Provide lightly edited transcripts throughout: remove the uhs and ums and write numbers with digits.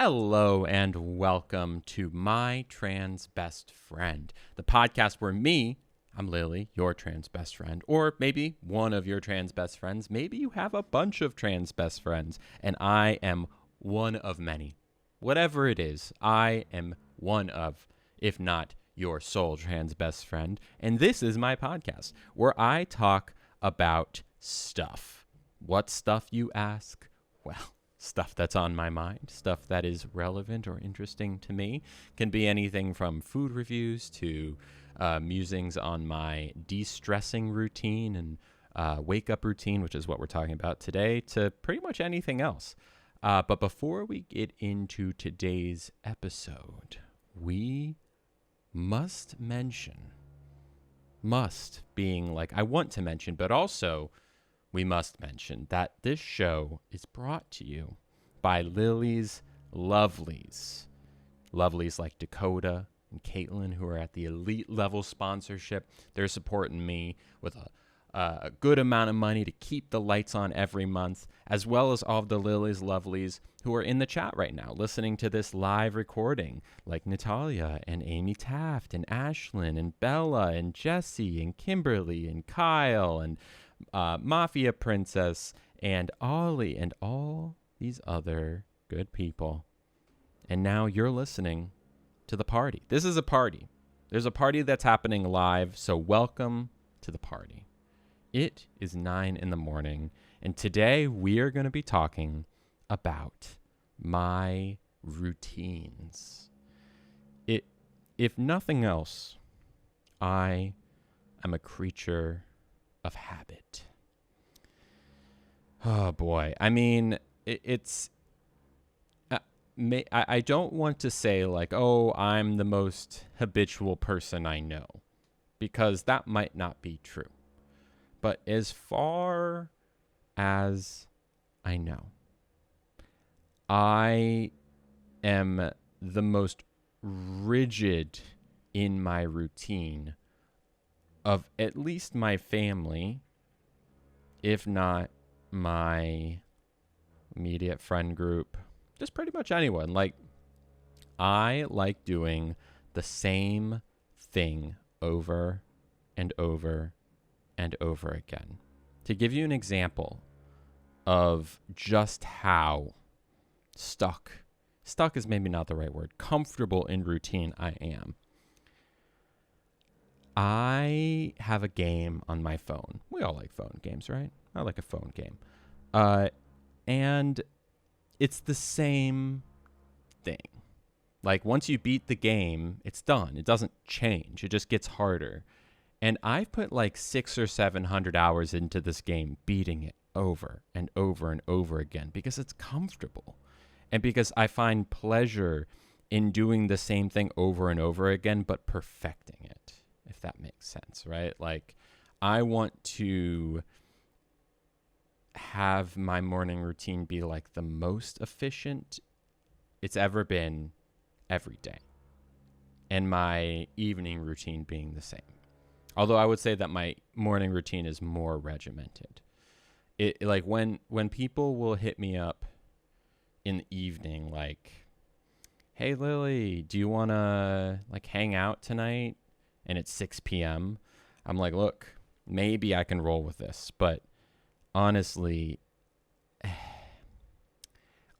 Hello and welcome to My Trans Best Friend, the podcast where I'm Lily, your trans best friend, or maybe one of your trans best friends. Maybe you have a bunch of trans best friends, and I am one of many. Whatever it is, I am one of, if not your sole trans best friend. And this is my podcast where I talk about stuff. What stuff, you ask? Well, stuff that's on my mind, stuff that is relevant or interesting to me. Can be anything from food reviews to musings on my de-stressing routine and wake-up routine, which is what we're talking about today, to pretty much anything else. But before we get into today's episode, we must mention, must being like I want to mention, but also we must mention that this show is brought to you by Lily's Lovelies. Lovelies like Dakota and Caitlin, who are at the elite level sponsorship. They're supporting me with a good amount of money to keep the lights on every month, as well as all of the Lily's Lovelies who are in the chat right now listening to this live recording, like Natalia and Amy Taft and Ashlyn and Bella and Jesse and Kimberly and Kyle and Mafia Princess and Ollie and all these other good people. And now you're listening to the party. This is a party. There's a party that's happening live, so welcome to the party. It is 9 a.m, and today we are going to be talking about my routines. If nothing else, I am a creature of habit. Oh boy. I mean, I don't want to say like, oh, I'm the most habitual person I know, because that might not be true. But as far as I know, I am the most rigid in my routine of at least my family, if not my immediate friend group, just pretty much anyone. Like, I like doing the same thing over and over and over again. To give you an example of just how stuck is maybe not the right word, comfortable in routine I am. I have a game on my phone. We all like phone games, right? I like a phone game. And it's the same thing. Like, once you beat the game, it's done. It doesn't change. It just gets harder. And I've put like 600 or 700 hours into this game, beating it over and over and over again because it's comfortable. And because I find pleasure in doing the same thing over and over again, but perfecting it, if that makes sense, right? Like, I want to have my morning routine be like the most efficient it's ever been every day, and my evening routine being the same. Although I would say that my morning routine is more regimented. It like when people will hit me up in the evening, like, hey Lily, do you want to like hang out tonight? And it's 6 p.m. I'm like, look, maybe I can roll with this, but honestly,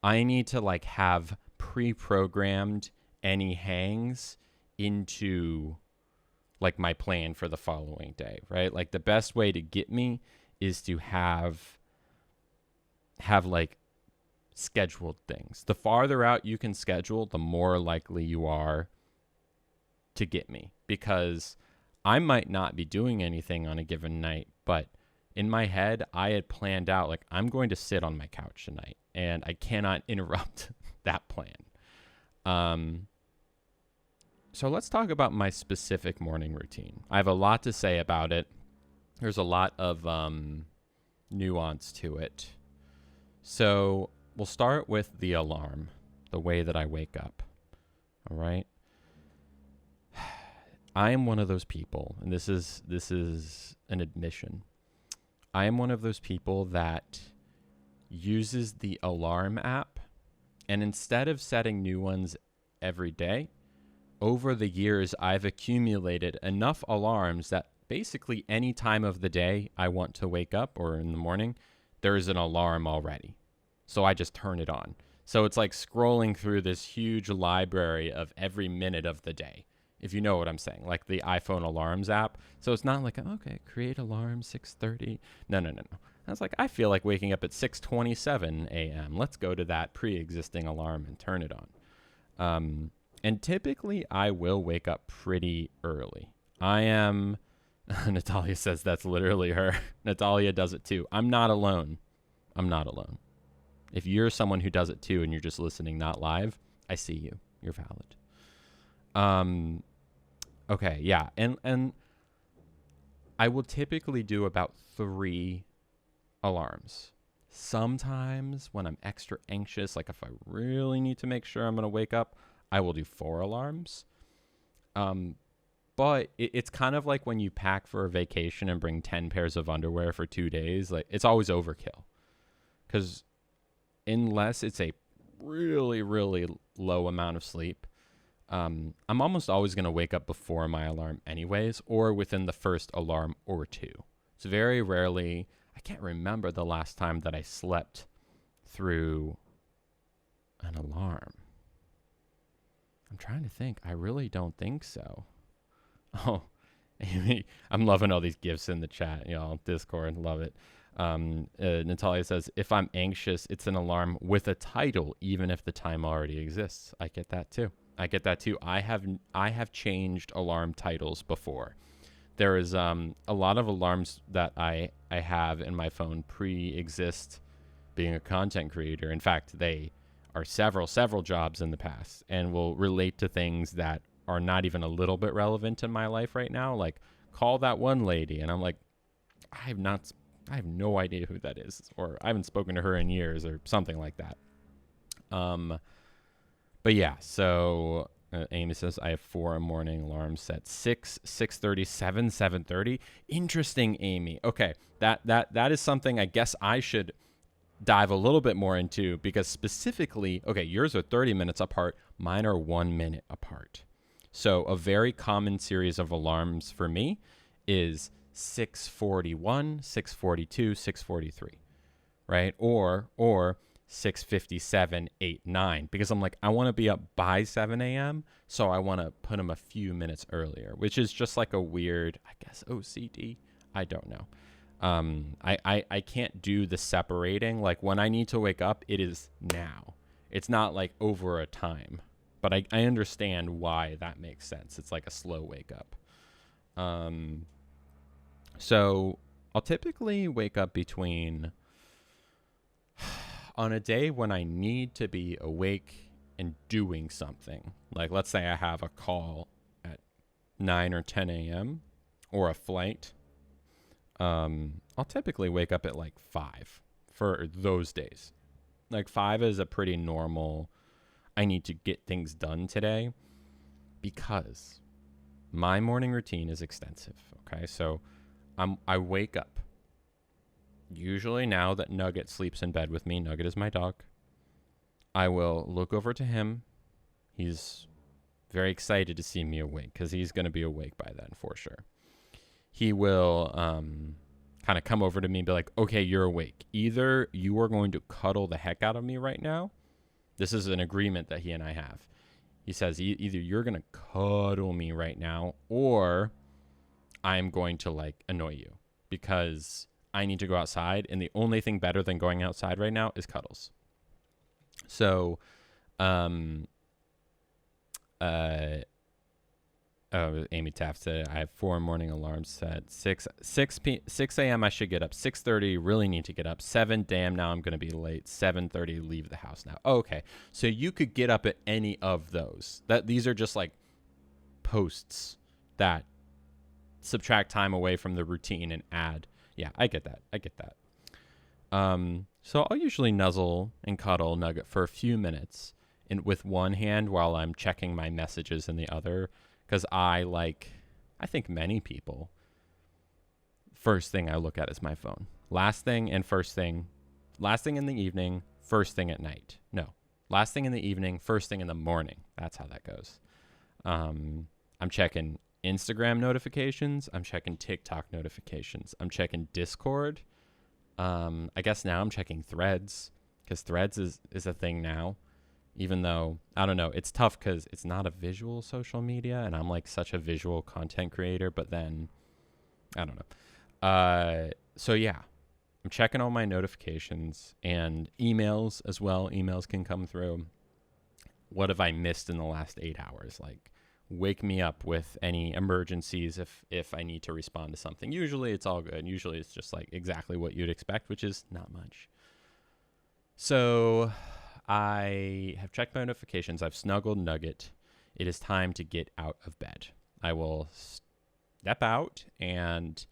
I need to like have pre-programmed any hangs into like my plan for the following day, right? Like, the best way to get me is to have like scheduled things. The farther out you can schedule, the more likely you are to get me, because I might not be doing anything on a given night, but in my head, I had planned out, like, I'm going to sit on my couch tonight, and I cannot interrupt that plan. So let's talk about my specific morning routine. I have a lot to say about it. There's a lot of nuance to it. So we'll start with the alarm, the way that I wake up. All right. I am one of those people, and this is an admission. I am one of those people that uses the alarm app And instead of setting new ones every day, over the years, I've accumulated enough alarms that basically any time of the day I want to wake up or in the morning, there's an alarm already. So I just turn it on. So it's like scrolling through this huge library of every minute of the day, if you know what I'm saying, like the iPhone alarms app. So it's not like, okay, create alarm 6:30. No. I was like, I feel like waking up at 6:27 a.m. Let's go to that pre-existing alarm and turn it on. And typically I will wake up pretty early. I am, Natalia says that's literally her. Natalia does it too. I'm not alone. If you're someone who does it too and you're just listening, not live, I see you. You're valid. Okay, yeah. And I will typically do about 3 alarms. Sometimes when I'm extra anxious, like if I really need to make sure I'm going to wake up, I will do 4 alarms. But it's kind of like when you pack for a vacation and bring 10 pairs of underwear for 2 days. Like, it's always overkill. Because unless it's a really, really low amount of sleep, I'm almost always going to wake up before my alarm anyways, or within the first alarm or 2. It's very rarely, I can't remember the last time that I slept through an alarm. I'm trying to think. I really don't think so. Oh, Amy, I'm loving all these gifts in the chat, Discord, love it. Natalia says, if I'm anxious, it's an alarm with a title, even if the time already exists. I get that too. I have changed alarm titles before. There is a lot of alarms that I have in my phone pre-exist being a content creator. In fact, they are several jobs in the past and will relate to things that are not even a little bit relevant in my life right now. Like, call that one lady. And I'm like, I have no idea who that is, or I haven't spoken to her in years or something like that. But yeah, so Amy says, I have 4 morning alarms set: 6, 6:30, 7, 7:30. Interesting, Amy. Okay, that is something I guess I should dive a little bit more into, because specifically, okay, yours are 30 minutes apart, mine are 1 minute apart. So a very common series of alarms for me is 6:41, 6:42, 6:43, right? Or 6:57, 8, 9, because I'm like, I want to be up by 7 a.m., so I want to put them a few minutes earlier, which is just like a weird, I guess, OCD. I don't know. I can't do the separating. Like, when I need to wake up, it is now. It's not like over a time. But I understand why that makes sense. It's like a slow wake up. So I'll typically wake up between, on a day when I need to be awake and doing something. Like, let's say I have a call at 9 or 10 a.m. or a flight. I'll typically wake up at like 5 for those days. Like, 5 is a pretty normal, I need to get things done today, because my morning routine is extensive. Okay. So I wake up. Usually, now that Nugget sleeps in bed with me, Nugget is my dog, I will look over to him. He's very excited to see me awake, because he's going to be awake by then for sure. He will kind of come over to me and be like, okay, you're awake. Either you are going to cuddle the heck out of me right now. This is an agreement that he and I have. He says, either you're going to cuddle me right now, or I'm going to like annoy you, because I need to go outside. And the only thing better than going outside right now is cuddles. So, Amy Taft said, I have 4 morning alarms set. 6 a.m. I should get up. 6:30, really need to get up. 7, damn, now I'm going to be late. 7:30, leave the house now. Okay, so you could get up at any of those. These are just like posts that subtract time away from the routine and add. Yeah, I get that. So I'll usually nuzzle and cuddle Nugget for a few minutes with one hand while I'm checking my messages in the other. Because I think many people, first thing I look at is my phone. Last thing in the evening, first thing at night. No, last thing in the evening, first thing in the morning. That's how that goes. I'm checking Instagram notifications. I'm checking TikTok notifications. I'm checking Discord. I guess now I'm checking Threads, because Threads is a thing now, even though, I don't know, it's tough because it's not a visual social media, and I'm like such a visual content creator, but then, I don't know. So yeah, I'm checking all my notifications and emails as well. Emails can come through. What have I missed in the last 8 hours? Like, wake me up with any emergencies if I need to respond to something. Usually it's all good. Usually it's just like exactly what you'd expect, which is not much. So I have checked my notifications. I've snuggled Nugget. It is time to get out of bed. I will step out, and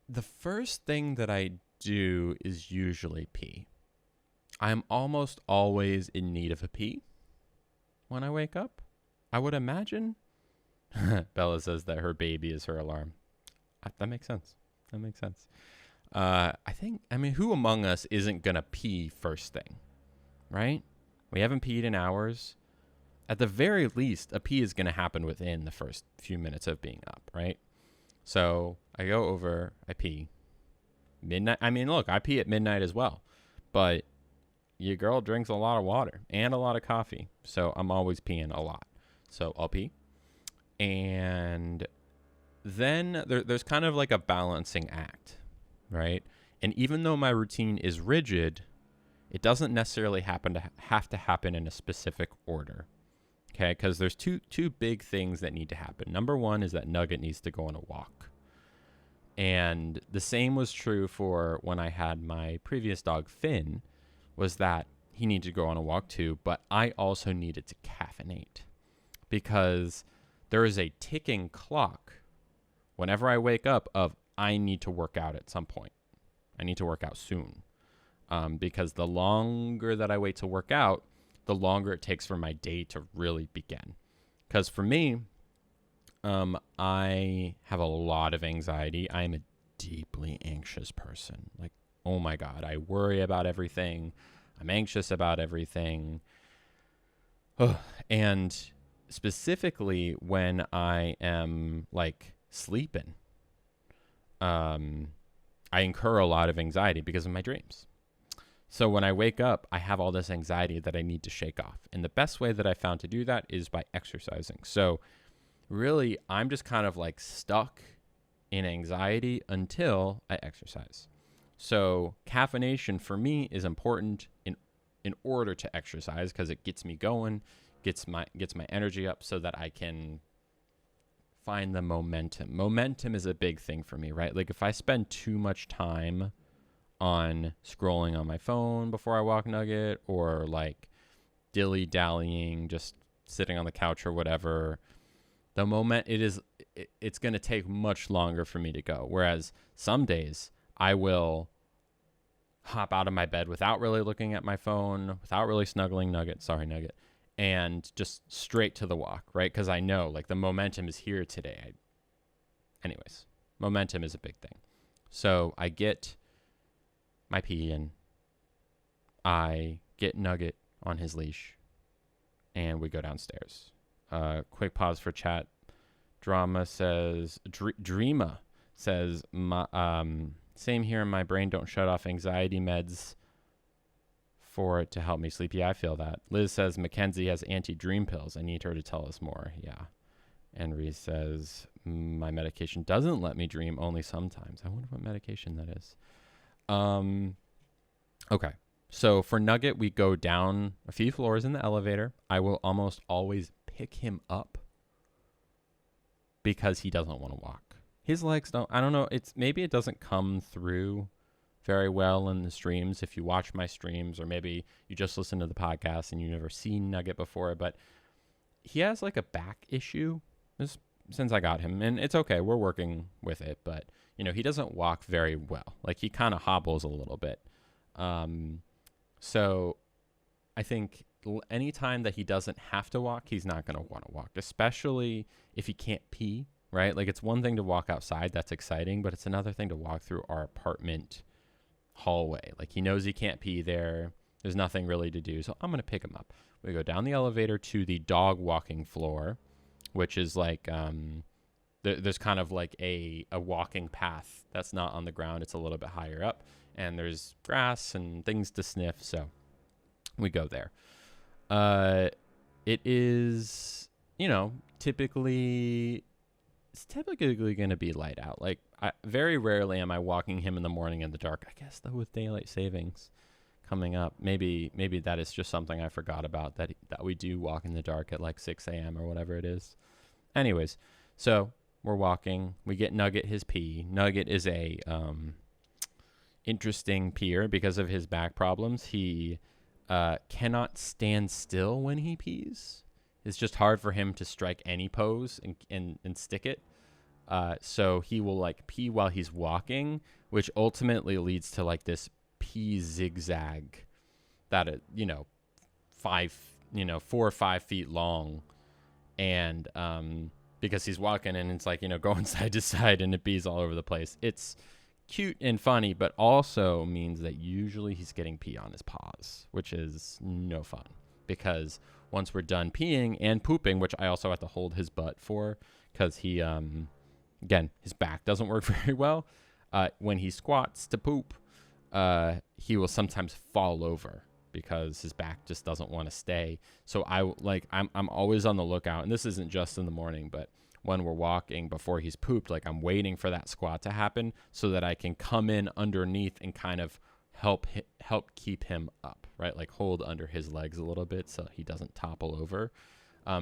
the first thing that I do is usually pee. I'm almost always in need of a pee when I wake up. I would imagine. Bella says that her baby is her alarm. That makes sense. That makes sense. I mean, who among us isn't going to pee first thing, right? We haven't peed in hours. At the very least, a pee is going to happen within the first few minutes of being up, right? So I go over, I pee. Midnight. I mean, look, I pee at midnight as well, but your girl drinks a lot of water and a lot of coffee. So I'm always peeing a lot. So I'll pee. And then there's kind of like a balancing act, right? And even though my routine is rigid, it doesn't necessarily have to happen in a specific order. Okay, because there's two big things that need to happen. Number one is that Nugget needs to go on a walk. And the same was true for when I had my previous dog, Finn, was that he needed to go on a walk too, but I also needed to caffeinate, because there is a ticking clock whenever I wake up of I need to work out at some point. I need to work out soon, because the longer that I wait to work out, the longer it takes for my day to really begin. Because for me, I have a lot of anxiety. I am a deeply anxious person. Like, oh my God, I worry about everything. I'm anxious about everything. And specifically when I am like sleeping, I incur a lot of anxiety because of my dreams. So when I wake up, I have all this anxiety that I need to shake off. And the best way that I found to do that is by exercising. So really, I'm just kind of like stuck in anxiety until I exercise. So caffeination for me is important in order to exercise, because it gets me going, gets my energy up so that I can find the momentum. Momentum is a big thing for me, right? Like if I spend too much time on scrolling on my phone before I walk Nugget, or like dilly-dallying, just sitting on the couch or whatever, it's going to take much longer for me to go. Whereas some days I will hop out of my bed without really looking at my phone, without really snuggling Nugget, and just straight to the walk, right? Because I know like the momentum is here today. Anyways, momentum is a big thing. So I get my pee in, I get Nugget on his leash, and we go downstairs. Quick pause for chat. Dreama says, same here, my brain don't shut off anxiety meds for it to help me sleep. Yeah, I feel that. Liz says Mackenzie has anti-dream pills. I need her to tell us more. Yeah. And Reese says my medication doesn't let me dream, only sometimes. I wonder what medication that is. Okay. So for Nugget, we go down a few floors in the elevator. I will almost always pick him up because he doesn't want to walk. His legs don't, I don't know. Maybe it doesn't come through very well in the streams. If you watch my streams, or maybe you just listen to the podcast and you never seen Nugget before, but he has like a back issue since I got him, and it's okay. We're working with it, but he doesn't walk very well. Like he kind of hobbles a little bit. So I think anytime that he doesn't have to walk, he's not going to want to walk, especially if he can't pee, right? Like it's one thing to walk outside. That's exciting, but it's another thing to walk through our apartment hallway. Like he knows he can't pee there. There's nothing really to do. So I'm going to pick him up. We go down the elevator to the dog walking floor, which is like, there's kind of like a walking path that's not on the ground. It's a little bit higher up, and there's grass and things to sniff. So we go there. It is, it's typically going to be light out. Like, very rarely am I walking him in the morning in the dark. I guess though, with daylight savings coming up, maybe that is just something I forgot about, that we do walk in the dark at like 6 a.m. or whatever it is. Anyways, so we're walking. We get Nugget his pee. Nugget is a interesting peer because of his back problems. He cannot stand still when he pees. It's just hard for him to strike any pose and stick it. So he will like pee while he's walking, which ultimately leads to like this pee zigzag that 4 or 5 feet long, and because he's walking and it's like going side to side and it pees all over the place. It's cute and funny, but also means that usually he's getting pee on his paws, which is no fun, because once we're done peeing and pooping, which I also have to hold his butt for, because he again, his back doesn't work very well. When he squats to poop, he will sometimes fall over because his back just doesn't want to stay. So I'm always on the lookout, and this isn't just in the morning, but when we're walking before he's pooped, like I'm waiting for that squat to happen so that I can come in underneath and kind of help keep him up, right? Like hold under his legs a little bit so he doesn't topple over.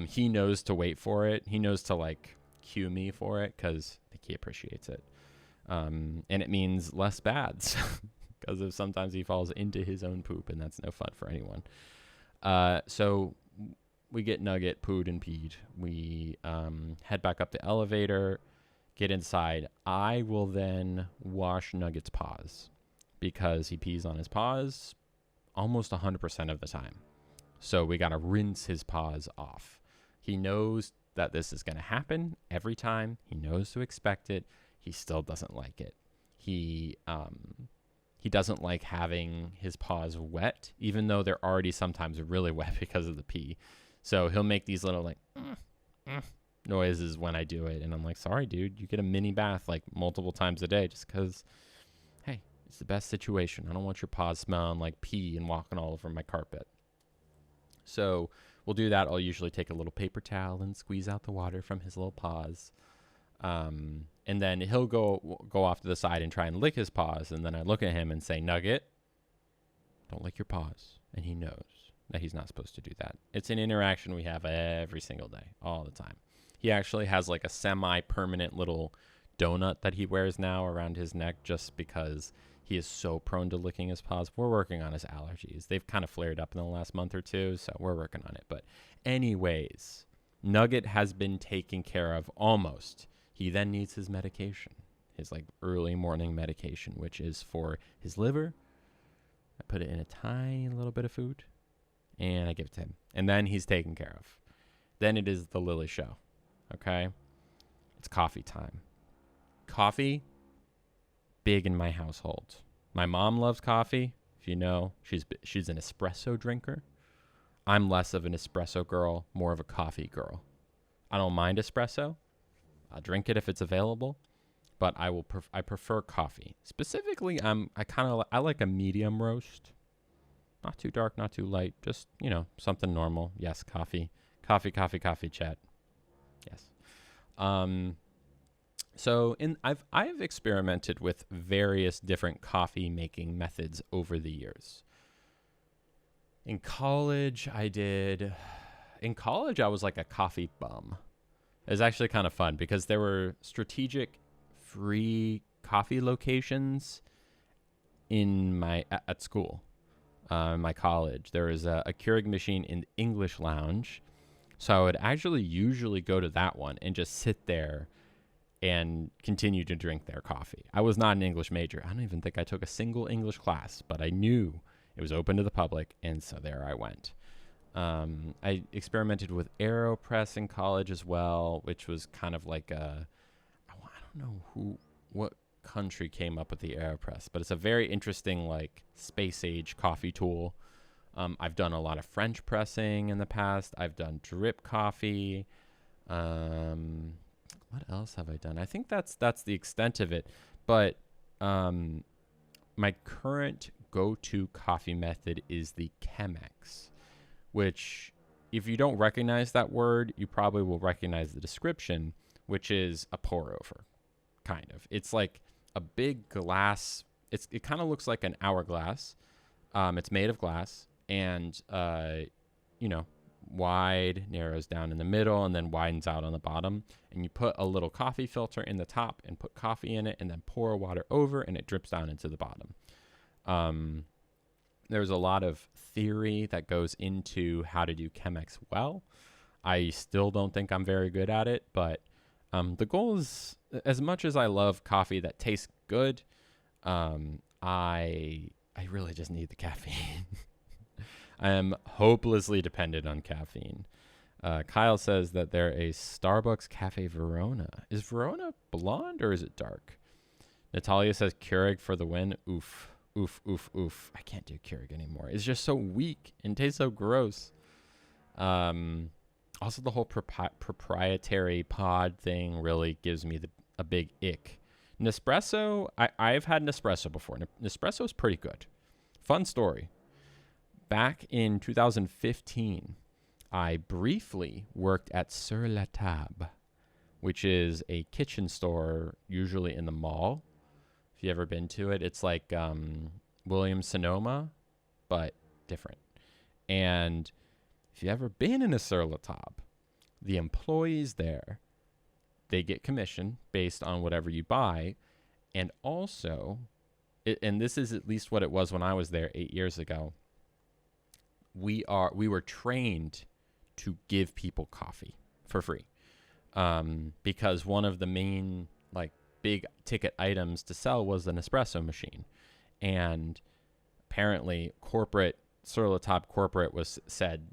He knows to wait for it. He knows to like cue me for it because I think he appreciates it. And it means less bads because of sometimes he falls into his own poop, and that's no fun for anyone. So we get Nugget pooed and peed. We head back up the elevator, get inside. I will then wash Nugget's paws because he pees on his paws almost 100% of the time. So we got to rinse his paws off. He knows that this is going to happen every time. He knows to expect it. He still doesn't like it. He doesn't like having his paws wet, even though they're already sometimes really wet because of the pee. So he'll make these little like noises when I do it. And I'm like, sorry, dude, you get a mini bath like multiple times a day just because, hey, it's the best situation. I don't want your paws smelling like pee and walking all over my carpet. So we'll do that. I'll usually take a little paper towel and squeeze out the water from his little paws. And then he'll go off to the side and try and lick his paws. And then I look at him and say, Nugget, don't lick your paws. And he knows that he's not supposed to do that. It's an interaction we have every single day, all the time. He actually has like a semi-permanent little donut that he wears now around his neck just because he is so prone to licking his paws. We're working on his allergies. They've kind of flared up in the last month or two, so we're working on it. But anyways, Nugget has been taken care of almost. He then needs his medication, his like early morning medication, which is for his liver. I put it in a tiny little bit of food, and I give it to him. And then he's taken care of. Then it is the Lily show, okay? It's coffee time. Coffee, big in my household. My mom loves coffee. If you know, she's an espresso drinker. I'm less of an espresso girl, more of a coffee girl. I don't mind espresso. I'll drink it if it's available, but I prefer coffee. Specifically, I like a medium roast. Not too dark, not too light, just, something normal. Yes, coffee, chat. Yes. So I've experimented with various different coffee making methods over the years. In college, I was like a coffee bum. It was actually kind of fun because there were strategic free coffee locations at school, my college. There was a Keurig machine in the English lounge. So I would actually usually go to that one and just sit there and continue to drink their coffee. I was not an English major. I don't even think I took a single English class, but I knew it was open to the public, and so there I went. I experimented with AeroPress in college as well, which was kind of like I don't know what country came up with the AeroPress, but it's a very interesting like space age coffee tool. I've done a lot of French pressing in the past. I've done drip coffee. What else have I done? I think that's the extent of it. But my current go-to coffee method is the Chemex, which, if you don't recognize that word, you probably will recognize the description, which is a pour over, kind of. It's like a big glass. It kind of looks like an hourglass. It's made of glass, and wide, narrows down in the middle, and then widens out on the bottom. And you put a little coffee filter in the top and put coffee in it, and then pour water over, and it drips down into the bottom. There's a lot of theory that goes into how to do Chemex well. I still don't think I'm very good at it, but the goal is, as much as I love coffee that tastes good, I really just need the caffeine. I am hopelessly dependent on caffeine. Kyle says that they're a Starbucks Cafe Verona. Is Verona blonde or is it dark? Natalia says Keurig for the win. Oof, oof, oof, oof. I can't do Keurig anymore. It's just so weak and tastes so gross. Also, the whole proprietary pod thing really gives me a big ick. Nespresso, I've had Nespresso before. Nespresso is pretty good. Fun story. Back in 2015, I briefly worked at Sur la Table, which is a kitchen store usually in the mall. If you ever been to it, it's like Williams-Sonoma, but different. And if you ever been in a Sur la Table, the employees there, they get commission based on whatever you buy. And also, and this is at least what it was when I was there 8 years ago, we were trained to give people coffee for free, because one of the main big ticket items to sell was an espresso machine. And apparently Sur la Table corporate said,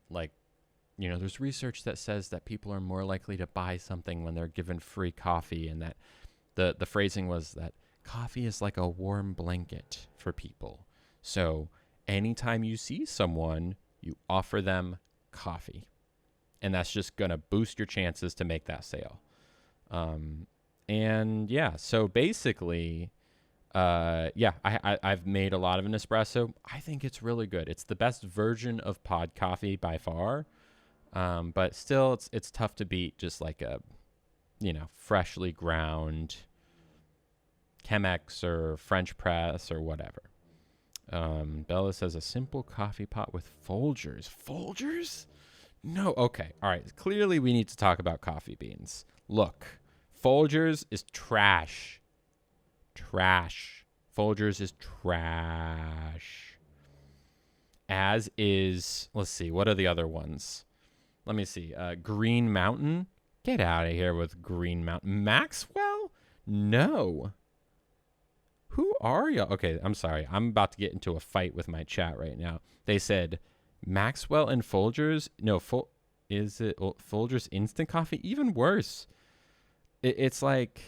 there's research that says that people are more likely to buy something when they're given free coffee, and that the phrasing was that coffee is like a warm blanket for people. So anytime you see someone, you offer them coffee, and that's just going to boost your chances to make that sale. So basically, I've made a lot of an espresso. I think it's really good. It's the best version of pod coffee by far. But still, it's tough to beat just like a, freshly ground Chemex or French press or whatever. Bella says a simple coffee pot with Folgers. Folgers? No. Okay. All right. Clearly, we need to talk about coffee beans. Look, Folgers is trash. Trash. Folgers is trash. As is, let's see, what are the other ones? Let me see. Green Mountain. Get out of here with Green Mountain. Maxwell? No. Who are you? Okay, I'm sorry. I'm about to get into a fight with my chat right now. They said Maxwell and Folgers. No, is it Folgers Instant Coffee? Even worse. It's like,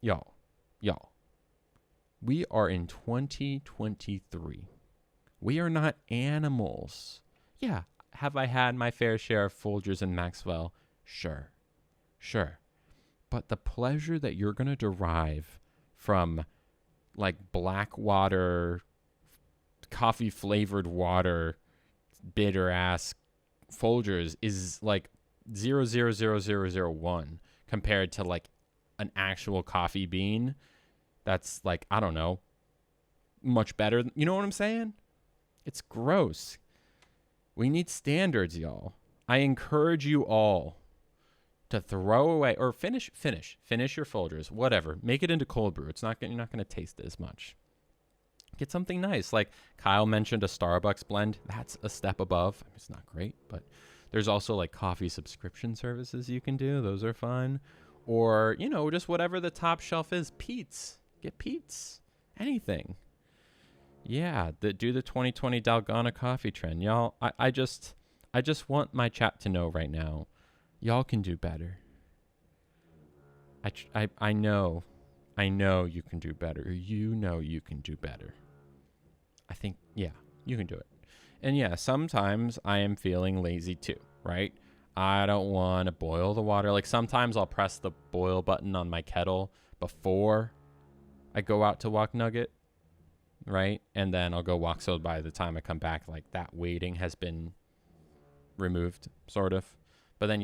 y'all. We are in 2023. We are not animals. Yeah. Have I had my fair share of Folgers and Maxwell? Sure. But the pleasure that you're going to derive from Blackwater, coffee-flavored water, bitter-ass Folgers is 0.00001 compared to an actual coffee bean that's I don't know, much better. You know what I'm saying? It's gross. We need standards, y'all. I encourage you all to throw away or finish your Folgers, whatever. Make it into cold brew. You're not going to taste it as much. Get something nice. Like Kyle mentioned, a Starbucks blend. That's a step above. It's not great, but there's also coffee subscription services you can do. Those are fun. Or, just whatever the top shelf is. Pete's. Get Pete's. Anything. Yeah, do the 2020 Dalgona coffee trend. Y'all, I just want my chat to know right now, y'all can do better. I know you can do better. You can do better. I think, yeah, you can do it. And yeah, sometimes I am feeling lazy too, right? I don't want to boil the water. Like sometimes I'll press the boil button on my kettle before I go out to walk Nugget, right? And then I'll go walk. So by the time I come back, like that waiting has been removed, sort of. But then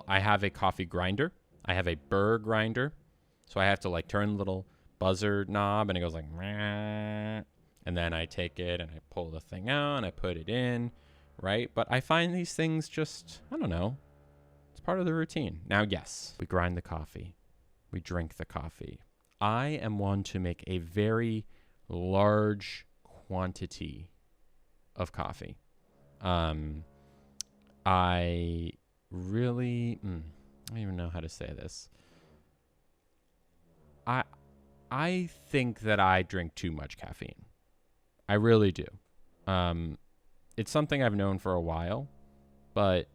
I have a coffee grinder. I have a burr grinder. So I have to like turn the little buzzer knob and it goes like, meh. And then I take it and I pull the thing out and I put it in, right? But I find these things just, I don't know, it's part of the routine. Now, yes, we grind the coffee. We drink the coffee. I am one to make a very large quantity of coffee. I really, I don't even know how to say this. I think that I drink too much caffeine. I really do. It's something I've known for a while, but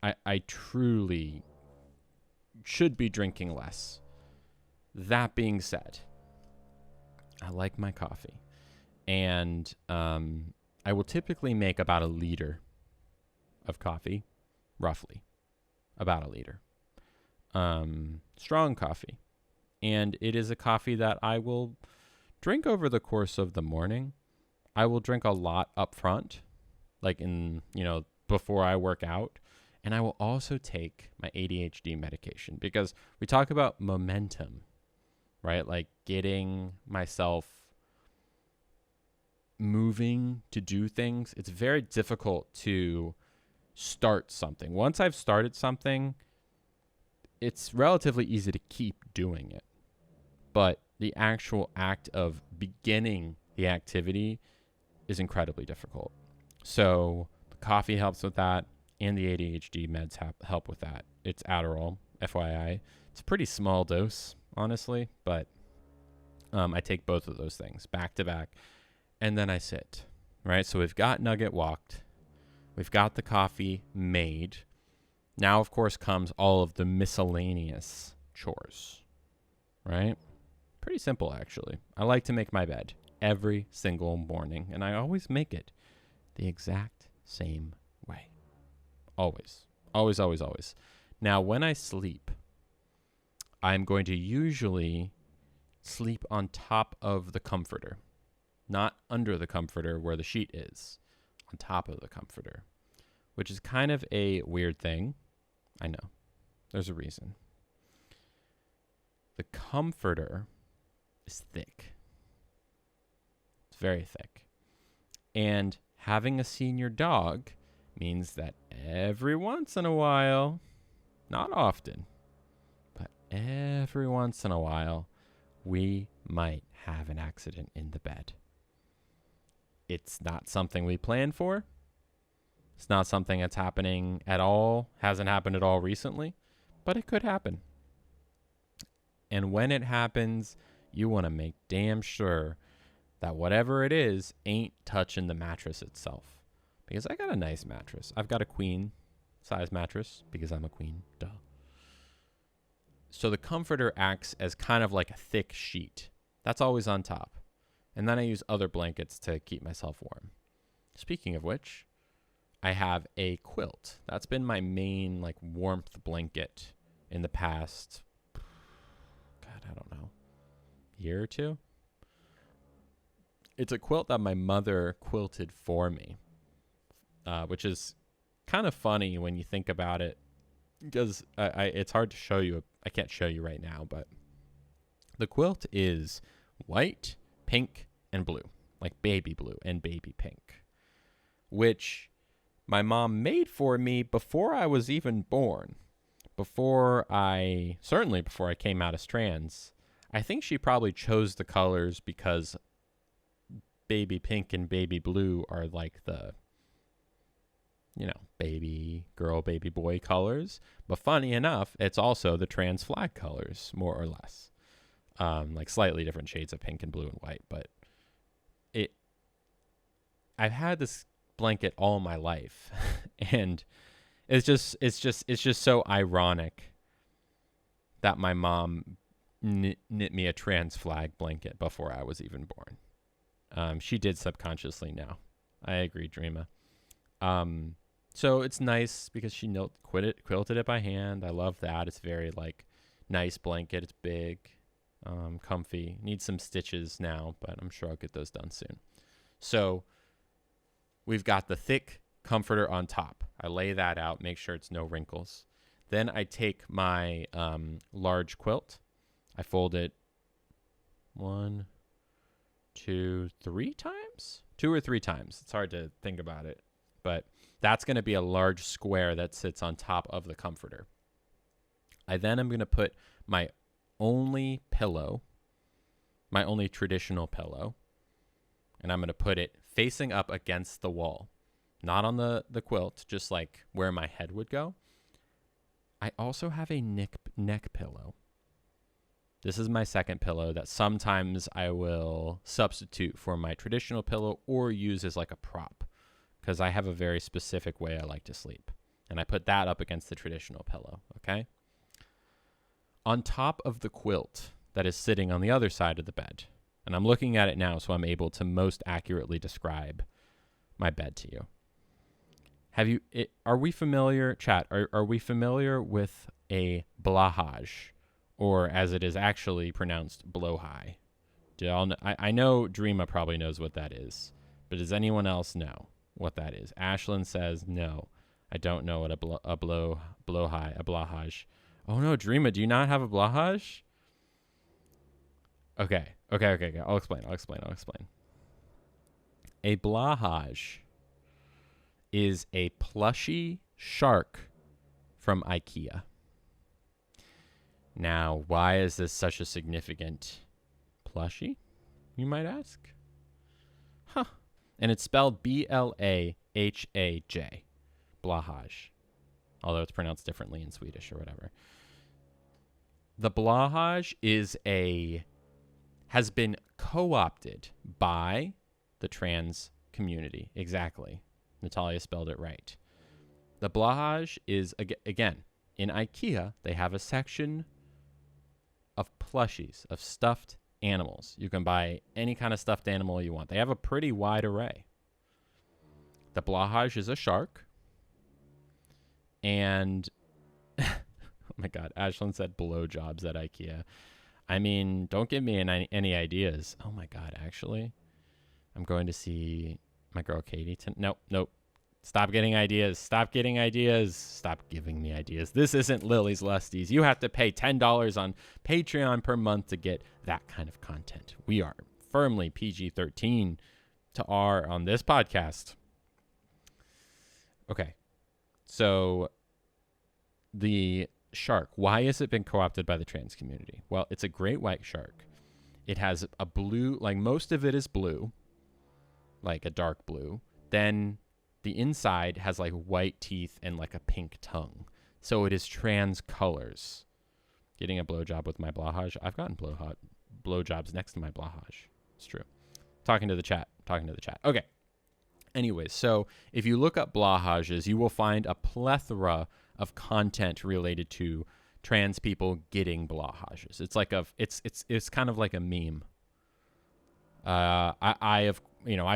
I truly should be drinking less. That being said, I like my coffee. And I will typically make about a liter of coffee, roughly. About a liter. Strong coffee. And it is a coffee that I will drink over the course of the morning. I will drink a lot up front, like before I work out. And I will also take my ADHD medication because we talk about momentum, right? Like getting myself moving to do things. It's very difficult to start something. Once I've started something, it's relatively easy to keep doing it. But the actual act of beginning the activity is incredibly difficult. So the coffee helps with that, and the ADHD meds help with that. It's Adderall, FYI. It's a pretty small dose, honestly, but I take both of those things back to back, and then I sit, right? So we've got Nugget walked. We've got the coffee made. Now, of course, comes all of the miscellaneous chores, right? Pretty simple, actually. I like to make my bed every single morning, and I always make it the exact same way. Always. Always, always, always. Now, when I sleep, I'm going to usually sleep on top of the comforter, not under the comforter where the sheet is, on top of the comforter, which is kind of a weird thing. I know. There's a reason. The comforter is thick. It's very thick. And having a senior dog means that every once in a while, not often, but every once in a while, we might have an accident in the bed. It's not something we plan for. It's not something that's happening at all, hasn't happened at all recently, but it could happen. And when it happens, you want to make damn sure that whatever it is ain't touching the mattress itself. Because I got a nice mattress. I've got a queen size mattress because I'm a queen. Duh. So the comforter acts as kind of like a thick sheet. That's always on top. And then I use other blankets to keep myself warm. Speaking of which, I have a quilt. That's been my main like warmth blanket in the past, God, I don't know, year or two. It's a quilt that my mother quilted for me, which is kind of funny when you think about it, because it's hard to show you. I can't show you right now, but the quilt is white, pink, and blue, like baby blue and baby pink, which my mom made for me before I was even born, before I came out as trans. I think she probably chose the colors because baby pink and baby blue are like the, baby girl, baby boy colors. But funny enough, it's also the trans flag colors, more or less. Like slightly different shades of pink and blue and white. But I've had this blanket all my life. And it's just so ironic that my mom knit me a trans flag blanket before I was even born. She did subconsciously know. I agree, Dreama. So it's nice because she quilted it by hand. I love that. It's very like nice blanket. It's big, comfy. Needs some stitches now, but I'm sure I'll get those done soon. So we've got the thick comforter on top. I lay that out, make sure it's no wrinkles. Then I take my large quilt. I fold it 1, 2, 3 times? 2 or 3 times. It's hard to think about it. But that's going to be a large square that sits on top of the comforter. I then am going to put my only pillow, my only traditional pillow, and I'm going to put it facing up against the wall. Not on the quilt, just like where my head would go. I also have a neck pillow. This is my second pillow that sometimes I will substitute for my traditional pillow or use as like a prop because I have a very specific way I like to sleep. And I put that up against the traditional pillow, okay? On top of the quilt that is sitting on the other side of the bed, and I'm looking at it now so I'm able to most accurately describe my bed to you. Are we familiar, chat, are we familiar with a blahaj, or as it is actually pronounced, blowhigh? I know Dreama probably knows what that is, but does anyone else know what that is? Ashlyn says, no, I don't know what a blahaj. Oh no, Dreama, do you not have a blahaj? Okay. I'll explain. A blahaj is a plushy shark from IKEA. Now, why is this such a significant plushie, you might ask? Huh. And it's spelled Blahaj. Blahaj. Although it's pronounced differently in Swedish or whatever. The blahaj has been co-opted by the trans community. Exactly. Natalia spelled it right. The blahaj is, again, in IKEA, they have a section of plushies, of stuffed animals. You can buy any kind of stuffed animal you want. They have a pretty wide array. The blahaj is a shark. And, oh my God, Ashlyn said blowjobs at IKEA. I mean, don't give me any ideas. Oh my God, actually, I'm going to see my girl Katie. Nope. Stop getting ideas. Stop giving me ideas. This isn't Lily's Lusties. You have to pay $10 on Patreon per month to get that kind of content. We are firmly PG-13 to R on this podcast. Okay. So the shark, why has it been co-opted by the trans community? Well, it's a great white shark. It has a blue, like most of it is blue, like a dark blue. Then the inside has like white teeth and like a pink tongue. So it is trans colors. Getting a blowjob with my blahaj. I've gotten blowjobs next to my blahaj. It's true. Talking to the chat. Okay. Anyways, so if you look up blahajes, you will find a plethora of content related to trans people getting blahajes. It's like it's kind of like a meme. I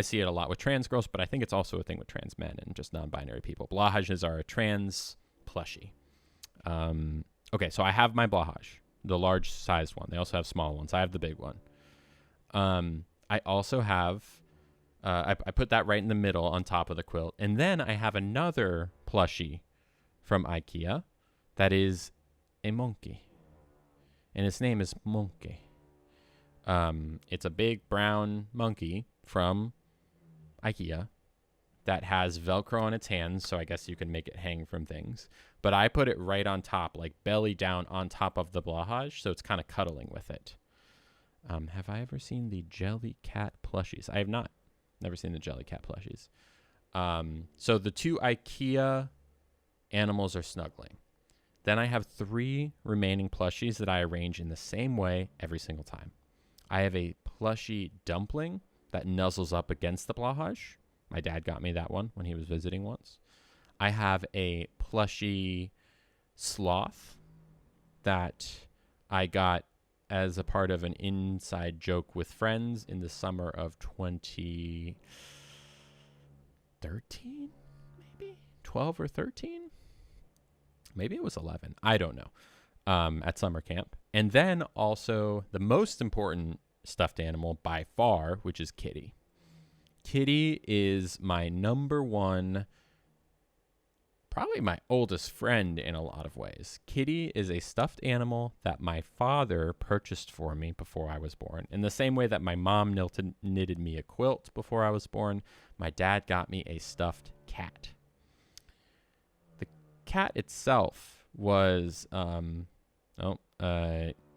see it a lot with trans girls, but I think it's also a thing with trans men and just non-binary people. Blahajes are a trans plushie. Okay, so I have my blahaj, the large sized one. They also have small ones. I have the big one. I also have, I put that right in the middle on top of the quilt. And then I have another plushie from IKEA that is a monkey. And its name is Monkey. It's a big brown monkey from IKEA that has Velcro on its hands, so I guess you can make it hang from things. But I put it right on top, like belly down on top of the blahaj, so it's kind of cuddling with it. Have I ever seen the Jellycat plushies? I have not. Never seen the Jellycat plushies. So the 2 IKEA animals are snuggling. Then I have 3 remaining plushies that I arrange in the same way every single time. I have a plushie dumpling that nuzzles up against the blahaj. My dad got me that one when he was visiting once. I have a plushie sloth that I got as a part of an inside joke with friends in the summer of 13, maybe 12 or 13. Maybe it was 11. I don't know. At summer camp. And then also the most important stuffed animal by far, which is Kitty. Kitty is my number one, probably my oldest friend in a lot of ways. Kitty is a stuffed animal that my father purchased for me before I was born. In the same way that my mom knitted me a quilt before I was born, my dad got me a stuffed cat. The cat itself was,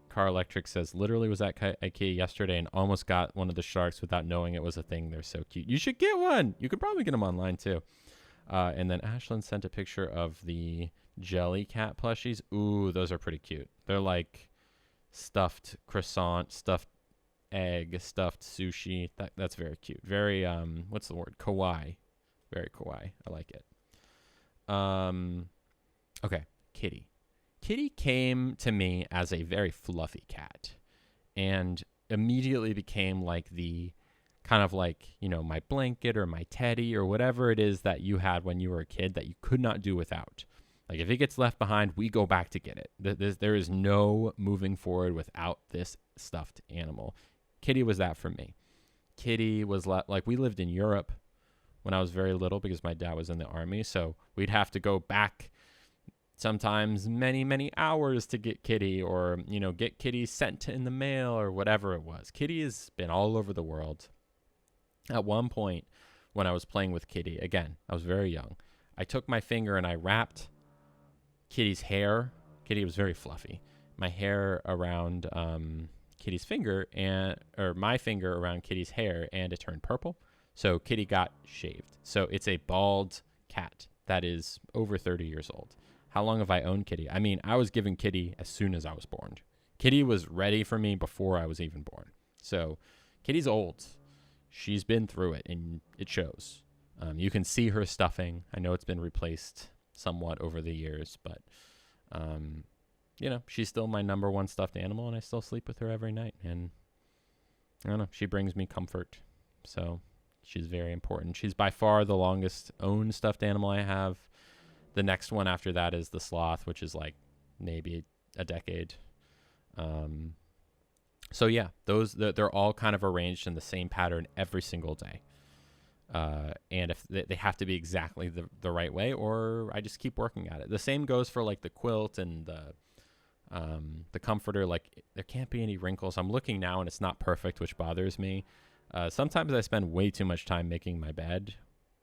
Car Electric says, literally was at IKEA yesterday and almost got one of the sharks without knowing it was a thing. They're so cute. You should get one. You could probably get them online too. And then Ashlyn sent a picture of the jelly cat plushies. Ooh, those are pretty cute. They're like stuffed croissant, stuffed egg, stuffed sushi. That's very cute. Very, what's the word? Kawaii. Very kawaii. I like it. Okay, Kitty. Kitty came to me as a very fluffy cat and immediately became like the kind of like, my blanket or my teddy or whatever it is that you had when you were a kid that you could not do without. Like if it gets left behind, we go back to get it. There is no moving forward without this stuffed animal. Kitty was that for me. Kitty was like, we lived in Europe when I was very little because my dad was in the army. So we'd have to go back sometimes many, many hours to get Kitty or, get Kitty sent in the mail or whatever it was. Kitty has been all over the world. At one point when I was playing with Kitty, again, I was very young. I took my finger and I wrapped Kitty's hair. Kitty was very fluffy. My hair around Kitty's finger or my finger around Kitty's hair, and it turned purple. So Kitty got shaved. So it's a bald cat that is over 30 years old. How long have I owned Kitty? I mean, I was given Kitty as soon as I was born. Kitty was ready for me before I was even born. So Kitty's old. She's been through it, and it shows. You can see her stuffing. I know it's been replaced somewhat over the years, but, she's still my number one stuffed animal, and I still sleep with her every night. And I don't know, she brings me comfort. So she's very important. She's by far the longest owned stuffed animal I have. The next one after that is the sloth, which is like maybe a decade. So yeah, they're all kind of arranged in the same pattern every single day. And if they have to be exactly the right way, or I just keep working at it. The same goes for like the quilt and the comforter. Like there can't be any wrinkles. I'm looking now and it's not perfect, which bothers me. Sometimes I spend way too much time making my bed,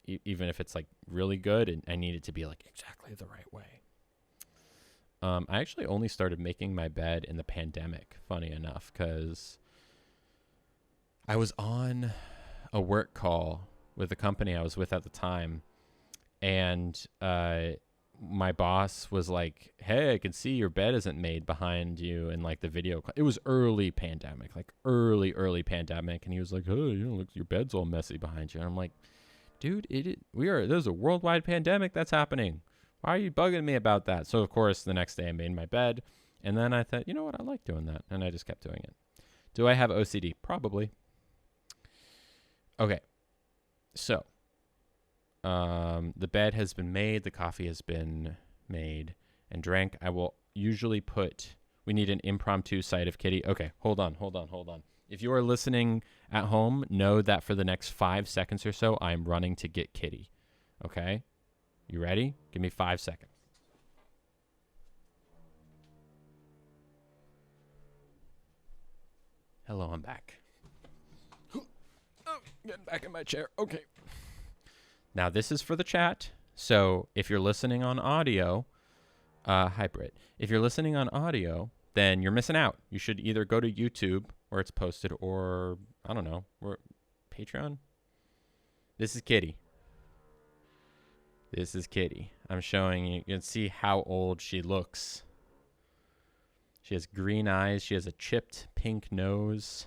even if it's like really good, and I need it to be like exactly the right way. I actually only started making my bed in the pandemic, funny enough, because I was on a work call with the company I was with at the time, and my boss was like, hey, I can see your bed isn't made behind you in like the video. It was early pandemic, like early pandemic, and he was like, oh, look, your bed's all messy behind you. And I'm like, dude, there's a worldwide pandemic that's happening. Why are you bugging me about that? So, of course, the next day I made my bed. And then I thought, you know what? I like doing that. And I just kept doing it. Do I have OCD? Probably. Okay. So, the bed has been made. The coffee has been made and drank. I will usually we need an impromptu sight of Kitty. Okay, hold on. If you are listening at home, know that for the next 5 seconds or so, I'm running to get Kitty. Okay? You ready? Give me 5 seconds. Hello, I'm back. Oh, getting back in my chair. Okay. Now, this is for the chat. So if you're listening on audio, hi, Britt. If you're listening on audio, then you're missing out. You should either go to YouTube where it's posted, or, I don't know, Patreon? This is Kitty. I'm showing you. You can see how old she looks. She has green eyes. She has a chipped pink nose.